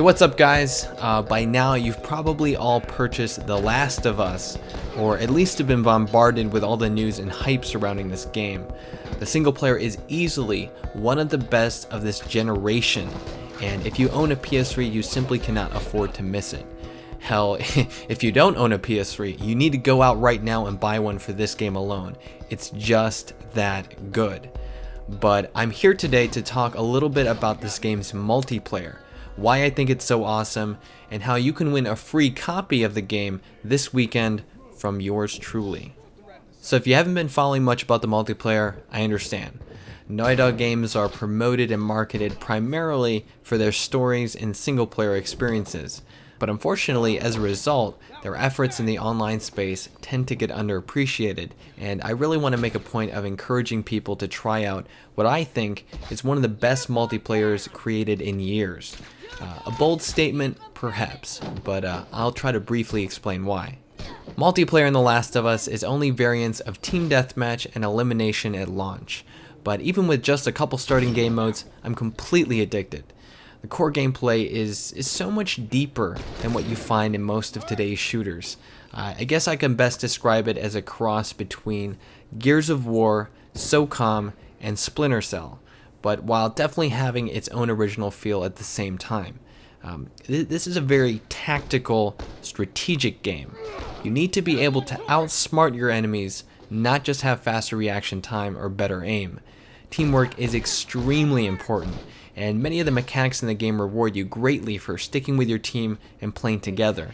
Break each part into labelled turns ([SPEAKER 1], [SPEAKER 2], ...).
[SPEAKER 1] Hey, what's up guys? By now you've probably all purchased The Last of Us, or at least have been bombarded with all the news and hype surrounding this game. The single player is easily one of the best of this generation, and if you own a PS3 you simply cannot afford to miss it. Hell, if you don't own a PS3, you need to go out right now and buy one for this game alone. It's just that good. But I'm here today to talk a little bit about this game's multiplayer, why I think it's so awesome, and how you can win a free copy of the game this weekend from yours truly. So if you haven't been following much about the multiplayer, I understand. Naughty Dog games are promoted and marketed primarily for their stories and single player experiences. But unfortunately, as a result, their efforts in the online space tend to get underappreciated, and I really want to make a point of encouraging people to try out what I think is one of the best multiplayers created in years. A bold statement, perhaps, but I'll try to briefly explain why. Multiplayer in The Last of Us is only variants of Team Deathmatch and Elimination at launch, but even with just a couple starting game modes, I'm completely addicted. The core gameplay is so much deeper than what you find in most of today's shooters. I guess I can best describe it as a cross between Gears of War, SOCOM, and Splinter Cell, but while definitely having its own original feel at the same time. This is a very tactical, strategic game. You need to be able to outsmart your enemies, not just have faster reaction time or better aim. Teamwork is extremely important, and many of the mechanics in the game reward you greatly for sticking with your team and playing together.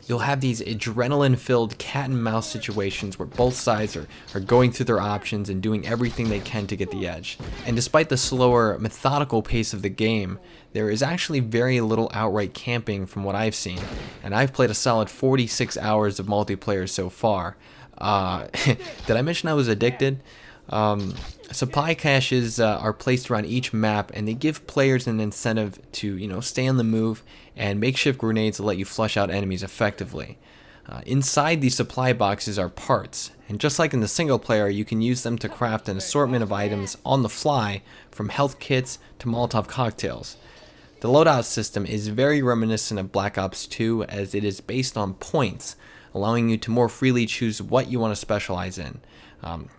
[SPEAKER 1] You'll have these adrenaline-filled cat and mouse situations where both sides are going through their options and doing everything they can to get the edge. And despite the slower, methodical pace of the game, there is actually very little outright camping from what I've seen, and I've played a solid 46 hours of multiplayer so far. Did I mention I was addicted? Supply caches are placed around each map, and they give players an incentive to, stay on the move, and makeshift grenades will let you flush out enemies effectively. Inside these supply boxes are parts, and just like in the single player, you can use them to craft an assortment of items on the fly, from health kits to Molotov cocktails. The loadout system is very reminiscent of Black Ops 2, as it is based on points, allowing you to more freely choose what you want to specialize in.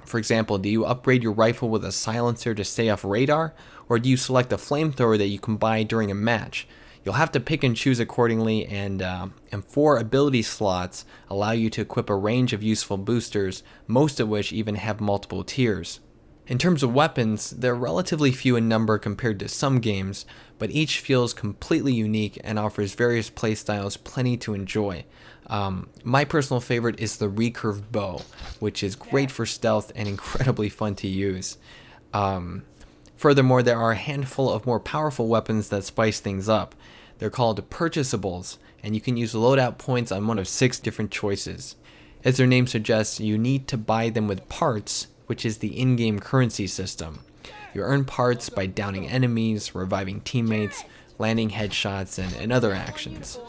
[SPEAKER 1] For example, do you upgrade your rifle with a silencer to stay off radar, or do you select a flamethrower that you can buy during a match? You'll have to pick and choose accordingly, and 4 ability slots allow you to equip a range of useful boosters, most of which even have multiple tiers. In terms of weapons, they're relatively few in number compared to some games, but each feels completely unique and offers various playstyles plenty to enjoy. My personal favorite is the recurve bow, which is great for stealth and incredibly fun to use. Furthermore, there are a handful of more powerful weapons that spice things up. They're called purchasables, and you can use loadout points on one of 6 different choices. As their name suggests, you need to buy them with parts, which is the in-game currency system. You earn parts by downing enemies, reviving teammates, landing headshots, and other actions.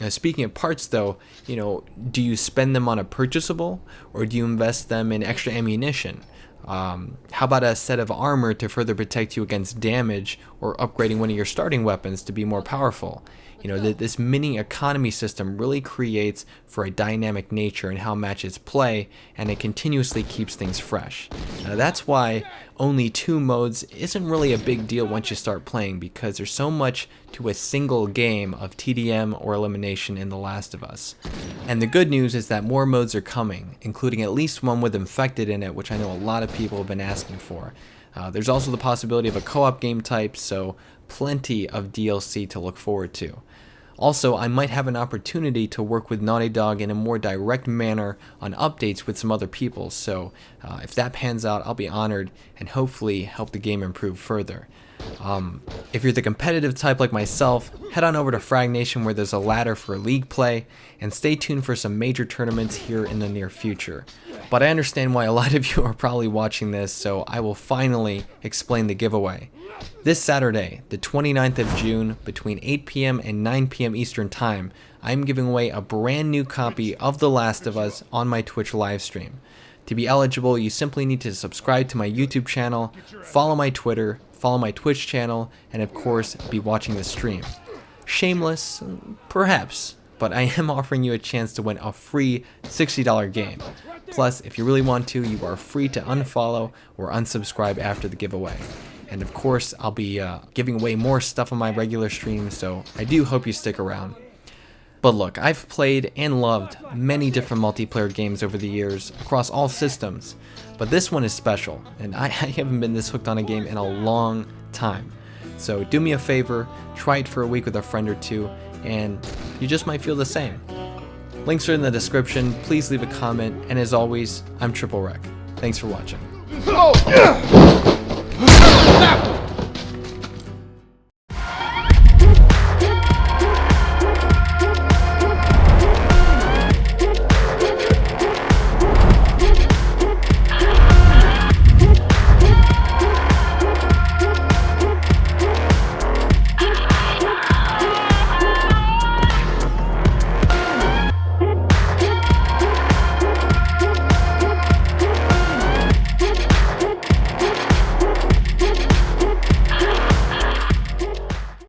[SPEAKER 1] Speaking of parts though, do you spend them on a purchasable, or do you invest them in extra ammunition? How about a set of armor to further protect you against damage, or upgrading one of your starting weapons to be more powerful? This mini economy system really creates for a dynamic nature in how matches play, and it continuously keeps things fresh. That's why only 2 modes isn't really a big deal once you start playing, because there's so much to a single game of TDM or elimination in The Last of Us. And the good news is that more modes are coming, including at least one with Infected in it, which I know a lot of people have been asking for. There's also the possibility of a co-op game type, so plenty of DLC to look forward to. Also, I might have an opportunity to work with Naughty Dog in a more direct manner on updates with some other people, so if that pans out, I'll be honored and hopefully help the game improve further. If you're the competitive type like myself, head on over to Frag Nation where there's a ladder for league play, and stay tuned for some major tournaments here in the near future. But I understand why a lot of you are probably watching this, so I will finally explain the giveaway. This Saturday, the 29th of June, between 8 p.m. and 9 p.m. Eastern Time, I'm giving away a brand new copy of The Last of Us on my Twitch livestream. To be eligible, you simply need to subscribe to my YouTube channel, follow my Twitter, follow my Twitch channel, and of course, be watching the stream. Shameless, perhaps, but I am offering you a chance to win a free $60 game. Plus, if you really want to, you are free to unfollow or unsubscribe after the giveaway. And of course, I'll be giving away more stuff on my regular streams, so I do hope you stick around. But look, I've played and loved many different multiplayer games over the years across all systems, but this one is special, and I haven't been this hooked on a game in a long time. So do me a favor, try it for a week with a friend or two, and you just might feel the same. Links are in the description, please leave a comment, and as always, I'm tripleWRECK. Thanks for watching.
[SPEAKER 2] Oh!